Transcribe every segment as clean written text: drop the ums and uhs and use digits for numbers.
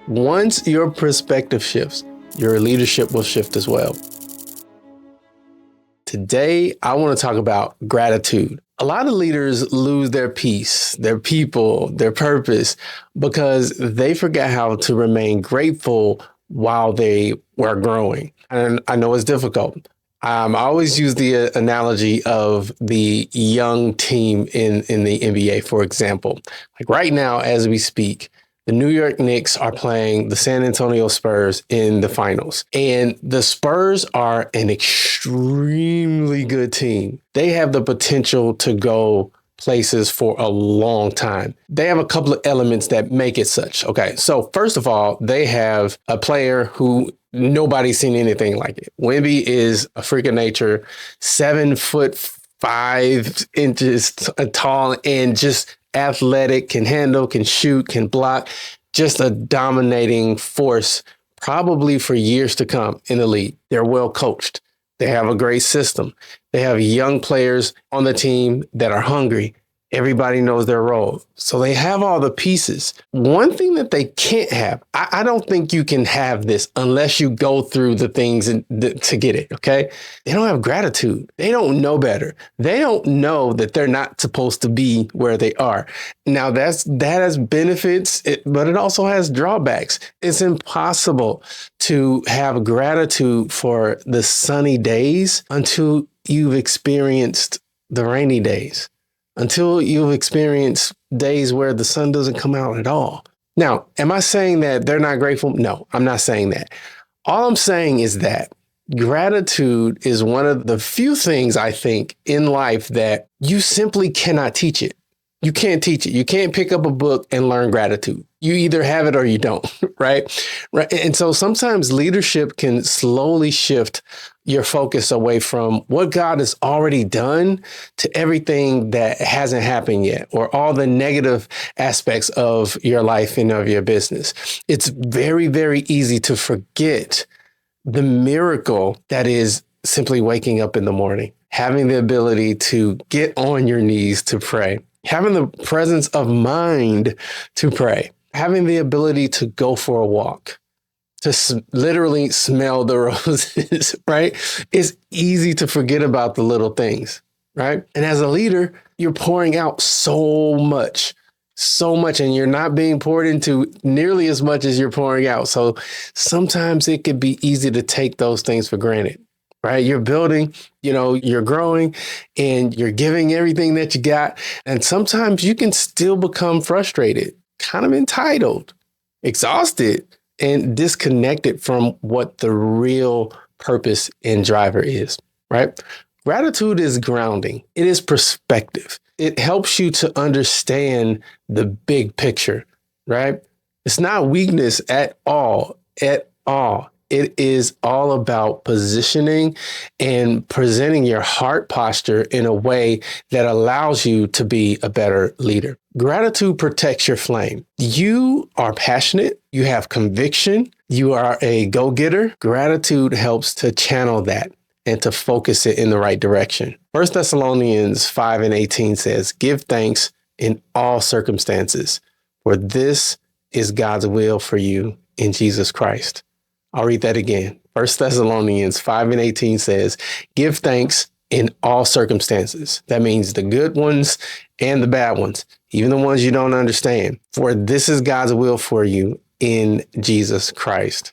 Once your perspective shifts, your leadership will shift as well. Today, I want to talk about gratitude. A lot of leaders lose their peace, their people, their purpose because they forget how to remain grateful while they were growing. And I know it's difficult. I always use the analogy of the young team in the NBA, for example. Like right now, as we speak, the New York Knicks are playing the San Antonio Spurs in the finals. And the Spurs are an extremely good team. They have the potential to go places for a long time. They have a couple of elements that make it such. Okay, so first of all, they have a player who nobody's seen anything like it. Wemby is a freak of nature, 7'5" tall, and just athletic, can handle, can shoot, can block, just a dominating force, probably for years to come in the league. They're well coached. They have a great system. They have young players on the team that are hungry. Everybody knows their role. So they have all the pieces. One thing that they can't have, I don't think you can have this unless you go through the things to get it, okay? They don't have gratitude. They don't know better. They don't know that they're not supposed to be where they are. Now, that has benefits, but it also has drawbacks. It's impossible to have gratitude for the sunny days until you've experienced the rainy days, until you've experienced days where the sun doesn't come out at all. Now, am I saying that they're not grateful? No, I'm not saying that. All I'm saying is that gratitude is one of the few things I think in life that you simply cannot teach it. You can't teach it. You can't pick up a book and learn gratitude. You either have it or you don't, right? And so sometimes leadership can slowly shift your focus away from what God has already done to everything that hasn't happened yet, or all the negative aspects of your life and of your business. It's very, very easy to forget the miracle that is simply waking up in the morning, having the ability to get on your knees to pray, having the presence of mind to pray, having the ability to go for a walk, to literally smell the roses, right? It's easy to forget about the little things, right? And as a leader, you're pouring out so much, and you're not being poured into nearly as much as you're pouring out. So sometimes it could be easy to take those things for granted, right? You're building, you're growing, and you're giving everything that you got. And sometimes you can still become frustrated, kind of entitled, exhausted, and disconnected from what the real purpose and driver is, right? Gratitude is grounding. It is perspective. It helps you to understand the big picture, right? It's not weakness at all. It is all about positioning and presenting your heart posture in a way that allows you to be a better leader. Gratitude protects your flame. You are passionate. You have conviction. You are a go-getter. Gratitude helps to channel that and to focus it in the right direction. 1 Thessalonians 5:18 says, "Give thanks in all circumstances, for this is God's will for you in Jesus Christ." I'll read that again. 1 Thessalonians 5:18 says, "Give thanks in all circumstances." That means the good ones and the bad ones, even the ones you don't understand. For this is God's will for you in Jesus Christ.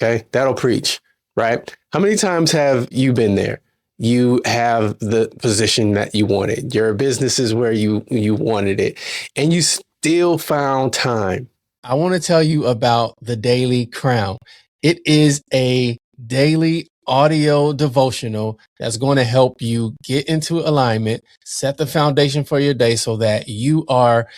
Okay, that'll preach, right? How many times have you been there? You have the position that you wanted. Your business is where you wanted it, and you still found time. I want to tell you about the Daily Crown. It is a daily audio devotional that's going to help you get into alignment, set the foundation for your day so that you are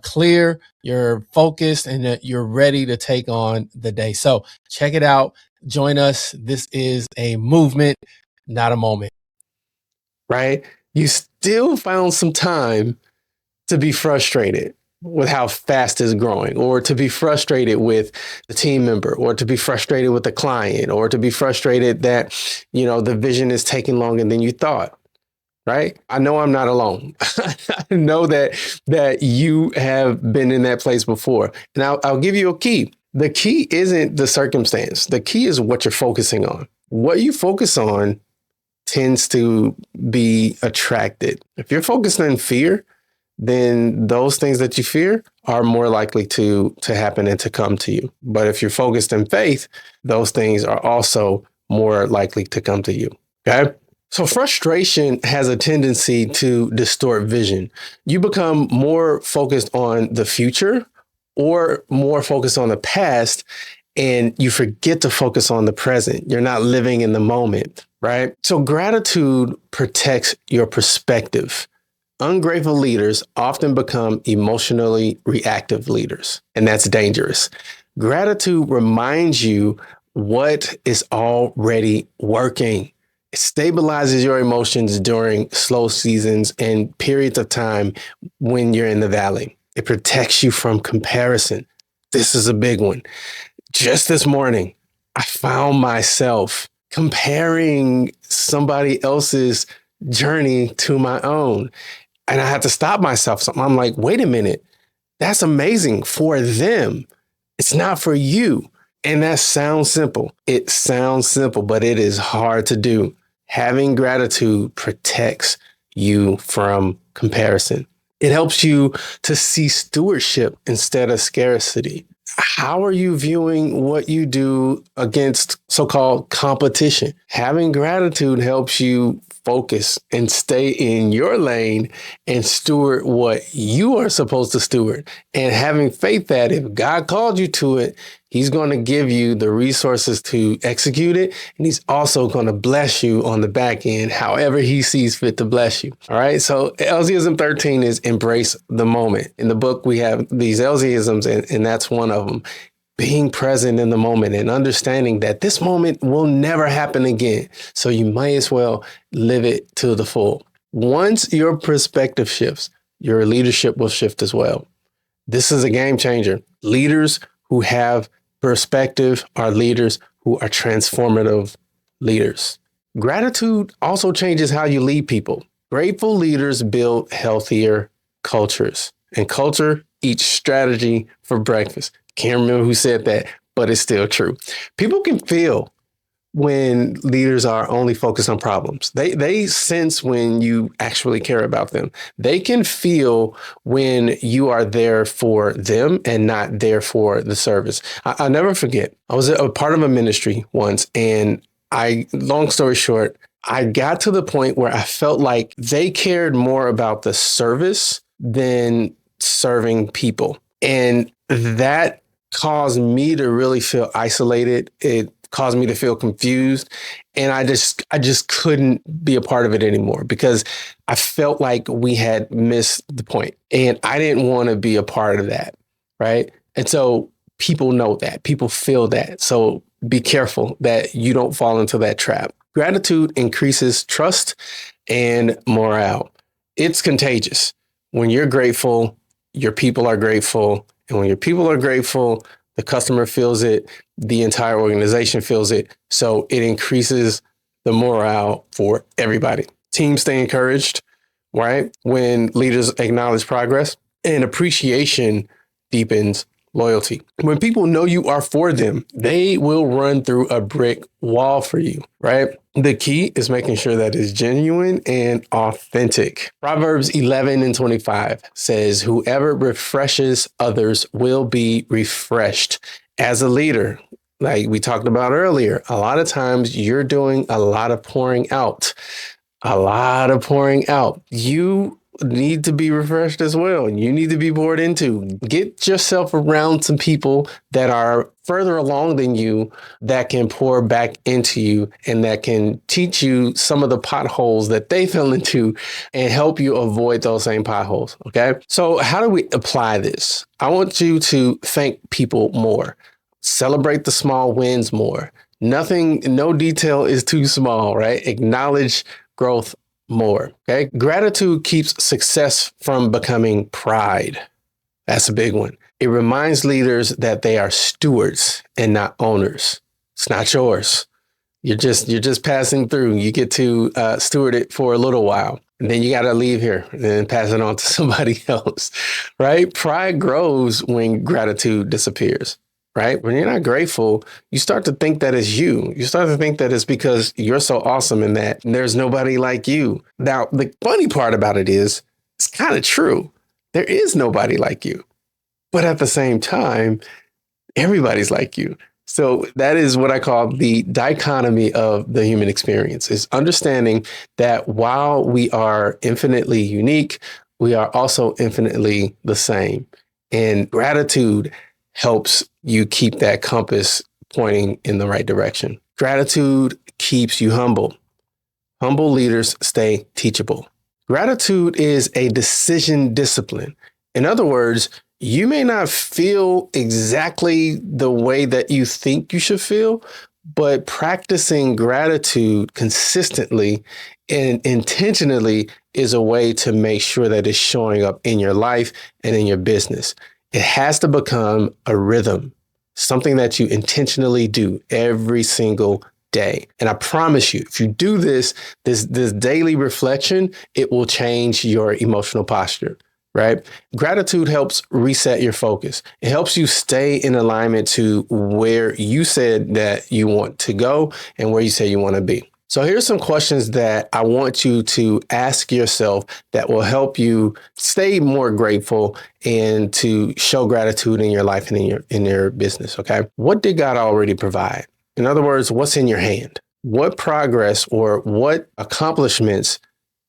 clear, you're focused, and that you're ready to take on the day. So check it out. Join us. This is a movement, not a moment. Right? You still found some time to be frustrated with how fast it's growing, or to be frustrated with the team member, or to be frustrated with the client, or to be frustrated that, the vision is taking longer than you thought, right? I know I'm not alone. I know that you have been in that place before. And I'll give you a key. The key isn't the circumstance. The key is what you're focusing on. What you focus on tends to be attracted. If you're focused on fear, then those things that you fear are more likely to happen and to come to you. But if you're focused in faith, those things are also more likely to come to you. Okay. So frustration has a tendency to distort vision. You become more focused on the future or more focused on the past, and you forget to focus on the present. You're not living in the moment, right? So gratitude protects your perspective. Ungrateful leaders often become emotionally reactive leaders, and that's dangerous. Gratitude reminds you what is already working. It stabilizes your emotions during slow seasons and periods of time when you're in the valley. It protects you from comparison. This is a big one. Just this morning, I found myself comparing somebody else's journey to my own. And I had to stop myself. So I'm like, wait a minute, that's amazing for them. It's not for you. And that sounds simple. It sounds simple, but it is hard to do. Having gratitude protects you from comparison. It helps you to see stewardship instead of scarcity. How are you viewing what you do against so-called competition? Having gratitude helps you focus and stay in your lane and steward what you are supposed to steward. And having faith that if God called you to it, he's going to give you the resources to execute it. And he's also going to bless you on the back end, however he sees fit to bless you. All right. So LZism 13 is embrace the moment. In the book, we have these LZisms, and that's one of them. Being present in the moment and understanding that this moment will never happen again. So you might as well live it to the full. Once your perspective shifts, your leadership will shift as well. This is a game changer. Leaders who have perspective are leaders who are transformative leaders. Gratitude also changes how you lead people. Grateful leaders build healthier cultures, and culture eats strategy for breakfast. Can't remember who said that, but it's still true. People can feel when leaders are only focused on problems. They sense when you actually care about them. They can feel when you are there for them and not there for the service. I'll never forget. I was a part of a ministry once, and long story short, I got to the point where I felt like they cared more about the service than serving people. And that caused me to really feel isolated. It caused me to feel confused. And I just couldn't be a part of it anymore because I felt like we had missed the point. And I didn't want to be a part of that. Right. And so people know that, people feel that. So be careful that you don't fall into that trap. Gratitude increases trust and morale. It's contagious. When you're grateful, your people are grateful. And when your people are grateful, the customer feels it, the entire organization feels it. So it increases the morale for everybody. Teams stay encouraged, right? When leaders acknowledge progress, and appreciation deepens loyalty. When people know you are for them, they will run through a brick wall for you, right? The key is making sure that it's genuine and authentic. Proverbs 11:25 says, whoever refreshes others will be refreshed. As a leader, like we talked about earlier, a lot of times you're doing a lot of pouring out. You need to be refreshed as well. You need to be poured into. Get yourself around some people that are further along than you that can pour back into you and that can teach you some of the potholes that they fell into and help you avoid those same potholes. Okay. So how do we apply this? I want you to thank people more. Celebrate the small wins more. No detail is too small, right? Acknowledge growth more. Okay. Gratitude keeps success from becoming pride. That's a big one. It reminds leaders that they are stewards and not owners. It's not yours. You're just passing through. You get to steward it for a little while. And then you got to leave here and then pass it on to somebody else, right? Pride grows when gratitude disappears. right? When you're not grateful, you start to think that it's you. You start to think that it's because you're so awesome and that there's nobody like you. Now, the funny part about it is it's kind of true. There is nobody like you. But at the same time, everybody's like you. So that is what I call the dichotomy of the human experience, is understanding that while we are infinitely unique, we are also infinitely the same. And gratitude helps you keep that compass pointing in the right direction. Gratitude keeps you humble. Humble leaders stay teachable. Gratitude is a decision discipline. In other words, you may not feel exactly the way that you think you should feel, but practicing gratitude consistently and intentionally is a way to make sure that it's showing up in your life and in your business. It has to become a rhythm, something that you intentionally do every single day. And I promise you, if you do this daily reflection, it will change your emotional posture. Right? Gratitude helps reset your focus. It helps you stay in alignment to where you said that you want to go and where you say you want to be. So here's some questions that I want you to ask yourself that will help you stay more grateful and to show gratitude in your life and in your business. Okay. What did God already provide? In other words, what's in your hand? What progress or what accomplishments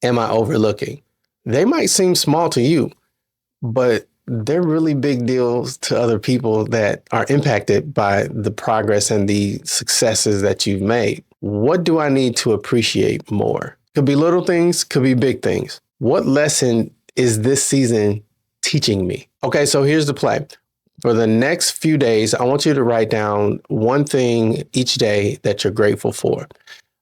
am I overlooking? They might seem small to you, but they're really big deals to other people that are impacted by the progress and the successes that you've made. What do I need to appreciate more? Could be little things, could be big things. What lesson is this season teaching me? Okay, so here's the play. For the next few days, I want you to write down one thing each day that you're grateful for.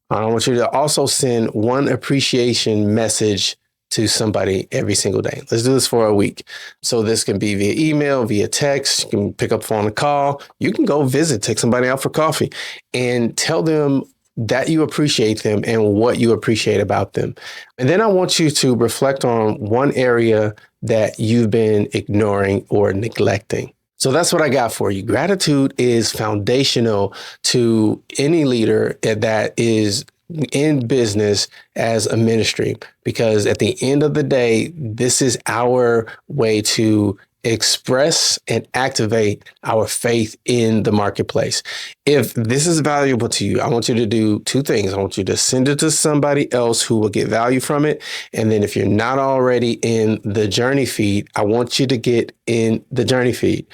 I want you to also send one appreciation message to somebody every single day. Let's do this for a week. So this can be via email, via text. You can pick up the phone and call. You can go visit, take somebody out for coffee and tell them that you appreciate them and what you appreciate about them. And then I want you to reflect on one area that you've been ignoring or neglecting. So that's what I got for you. Gratitude is foundational to any leader that is in business as a ministry, because at the end of the day, this is our way to express and activate our faith in the marketplace. If this is valuable to you, I want you to do two things. I want you to send it to somebody else who will get value from it. And then if you're not already in the journey feed, I want you to get in the journey feed.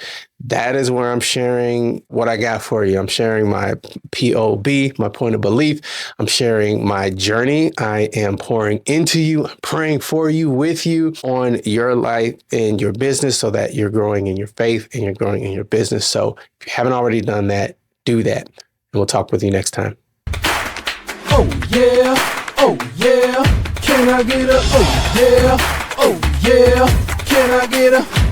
That is where I'm sharing what I got for you. I'm sharing my POB, my point of belief. I'm sharing my journey. I am pouring into you, I'm praying for you, with you on your life and your business so that you're growing in your faith and you're growing in your business. So if you haven't already done that, do that. And we'll talk with you next time. Oh yeah, oh yeah. Can I get a oh yeah, oh yeah. Can I get a